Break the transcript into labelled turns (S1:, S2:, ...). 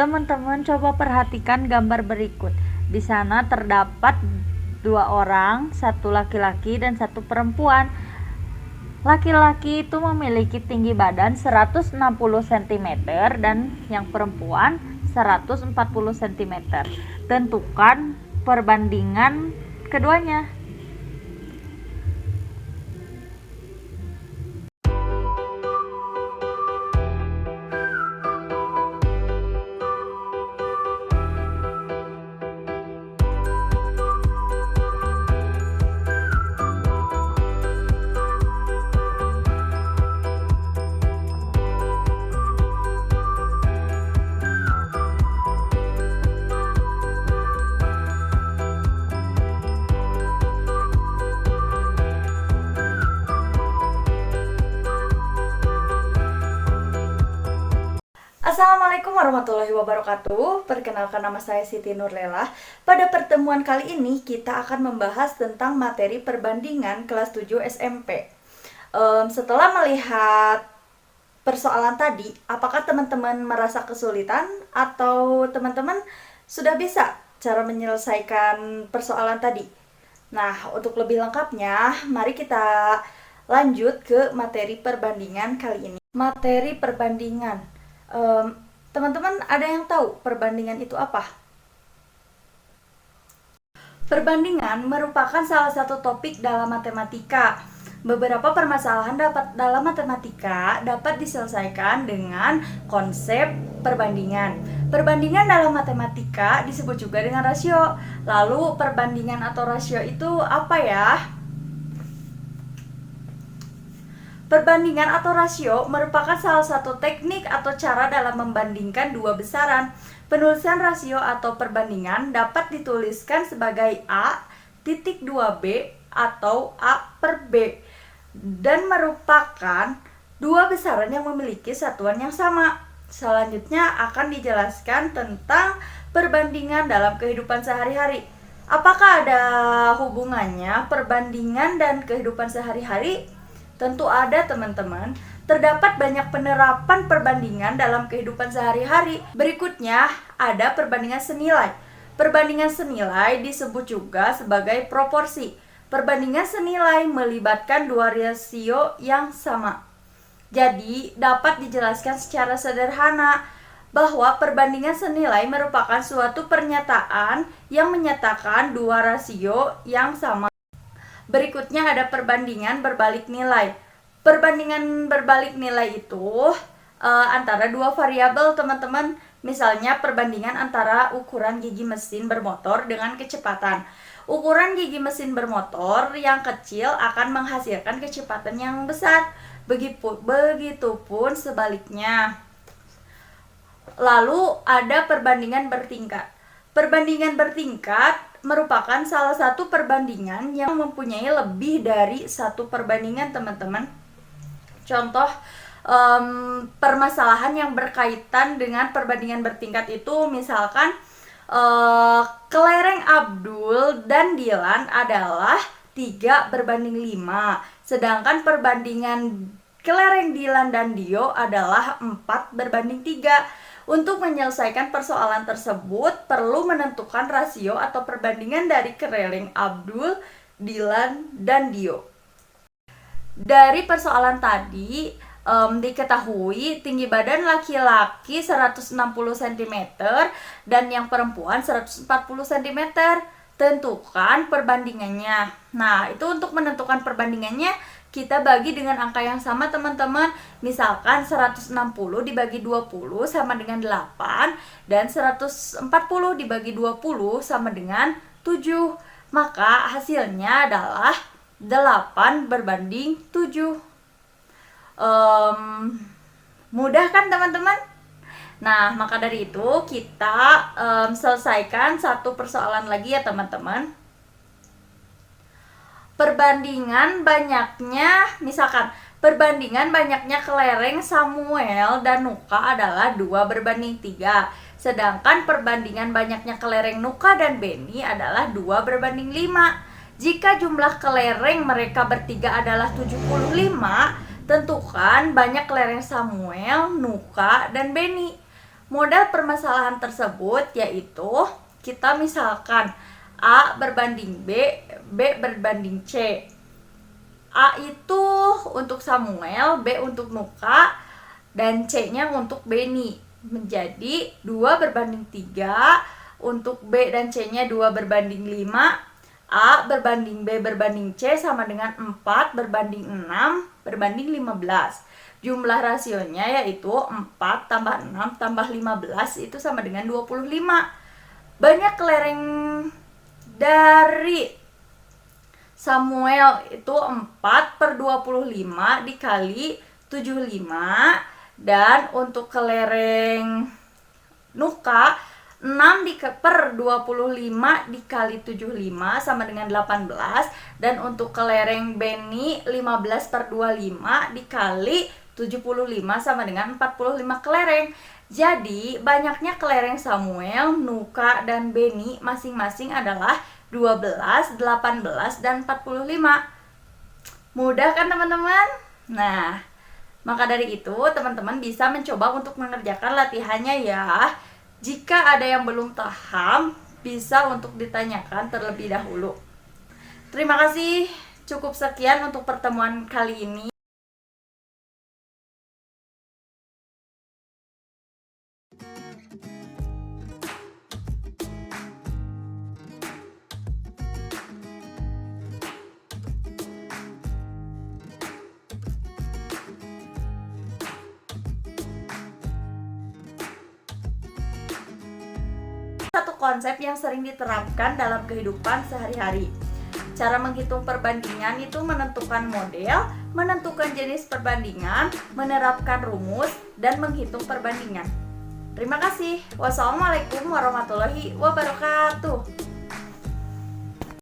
S1: Teman-teman coba perhatikan gambar berikut. Di sana terdapat 2 orang, 1 laki-laki dan 1 perempuan. Laki-laki itu memiliki tinggi badan 160 cm dan yang perempuan 140 cm. Tentukan perbandingan keduanya.
S2: Assalamualaikum warahmatullahi wabarakatuh. Perkenalkan, nama saya Siti Nurlela. Pada pertemuan kali ini kita akan membahas tentang materi perbandingan kelas 7 SMP. Setelah melihat persoalan tadi, apakah teman-teman merasa kesulitan atau teman-teman sudah bisa cara menyelesaikan persoalan tadi? Nah, untuk lebih lengkapnya, mari kita lanjut ke materi perbandingan kali ini. Materi perbandingan. Teman-teman ada yang tahu perbandingan itu apa? Perbandingan merupakan salah satu topik dalam matematika. Beberapa permasalahan dalam matematika dapat diselesaikan dengan konsep perbandingan. Perbandingan dalam matematika disebut juga dengan rasio. Lalu perbandingan atau rasio itu apa ya? Perbandingan atau rasio merupakan salah satu teknik atau cara dalam membandingkan dua besaran. Penulisan rasio atau perbandingan dapat dituliskan sebagai A titik 2B atau A per B dan merupakan dua besaran yang memiliki satuan yang sama. Selanjutnya akan dijelaskan tentang perbandingan dalam kehidupan sehari-hari. Apakah ada hubungannya perbandingan dan kehidupan sehari-hari? Tentu ada, teman-teman. Terdapat banyak penerapan perbandingan dalam kehidupan sehari-hari. Berikutnya ada perbandingan senilai. Perbandingan senilai disebut juga sebagai proporsi. Perbandingan senilai melibatkan dua rasio yang sama. Jadi dapat dijelaskan secara sederhana bahwa perbandingan senilai merupakan suatu pernyataan yang menyatakan dua rasio yang sama. Berikutnya ada perbandingan berbalik nilai. Perbandingan berbalik nilai itu antara dua variabel, teman-teman. Misalnya perbandingan antara ukuran gigi mesin bermotor dengan kecepatan. Ukuran gigi mesin bermotor yang kecil akan menghasilkan kecepatan yang besar. Begitupun sebaliknya. Lalu ada perbandingan bertingkat. Perbandingan bertingkat merupakan salah satu perbandingan yang mempunyai lebih dari satu perbandingan, teman-teman. Contoh permasalahan yang berkaitan dengan perbandingan bertingkat itu misalkan kelereng Abdul dan Dilan adalah 3:5, sedangkan perbandingan kelereng Dilan dan Dio adalah 4:3. Untuk menyelesaikan persoalan tersebut, perlu menentukan rasio atau perbandingan dari kelereng Abdul, Dilan, dan Dio. Dari persoalan tadi, diketahui tinggi badan laki-laki 160 cm dan yang perempuan 140 cm. Tentukan perbandingannya. Nah, itu untuk menentukan perbandingannya kita bagi dengan angka yang sama, teman-teman. Misalkan 160 dibagi 20 sama dengan 8 dan 140 dibagi 20 sama dengan 7. Maka hasilnya adalah 8:7. Mudah kan, teman-teman? Nah, maka dari itu kita selesaikan satu persoalan lagi ya, teman-teman. Perbandingan banyaknya, misalkan perbandingan banyaknya kelereng Samuel dan Nuka adalah 2:3. Sedangkan perbandingan banyaknya kelereng Nuka dan Benny adalah 2:5. Jika jumlah kelereng mereka bertiga adalah 75, tentukan banyak kelereng Samuel, Nuka, dan Benny. Model permasalahan tersebut yaitu kita misalkan A berbanding B, B berbanding C. A itu untuk Samuel, B untuk Nuka, dan C-nya untuk Benny. Menjadi 2 berbanding 3, untuk B dan C-nya 2 berbanding 5, A berbanding B berbanding C sama dengan 4 berbanding 6 berbanding 15. Jumlah rasionya yaitu 4 tambah 6 tambah 15 itu sama dengan 25. Banyak kelereng dari Samuel itu 4 per 25 dikali 75. Dan untuk kelereng Nuka 6 per 25 dikali 75 sama dengan 18. Dan untuk kelereng Benny 15 per 25 dikali 75 sama dengan 45 kelereng. Jadi banyaknya kelereng Samuel, Nuka, dan Benny masing-masing adalah 12, 18, dan 45. Mudah kan teman-teman? Nah, maka dari itu teman-teman bisa mencoba untuk mengerjakan latihannya ya. Jika ada yang belum paham, bisa untuk ditanyakan terlebih dahulu. Terima kasih, cukup sekian untuk pertemuan kali ini. Satu konsep yang sering diterapkan dalam kehidupan sehari-hari. Cara menghitung perbandingan itu menentukan model, menentukan jenis perbandingan, menerapkan rumus, dan menghitung perbandingan. Terima kasih. Wassalamualaikum warahmatullahi wabarakatuh.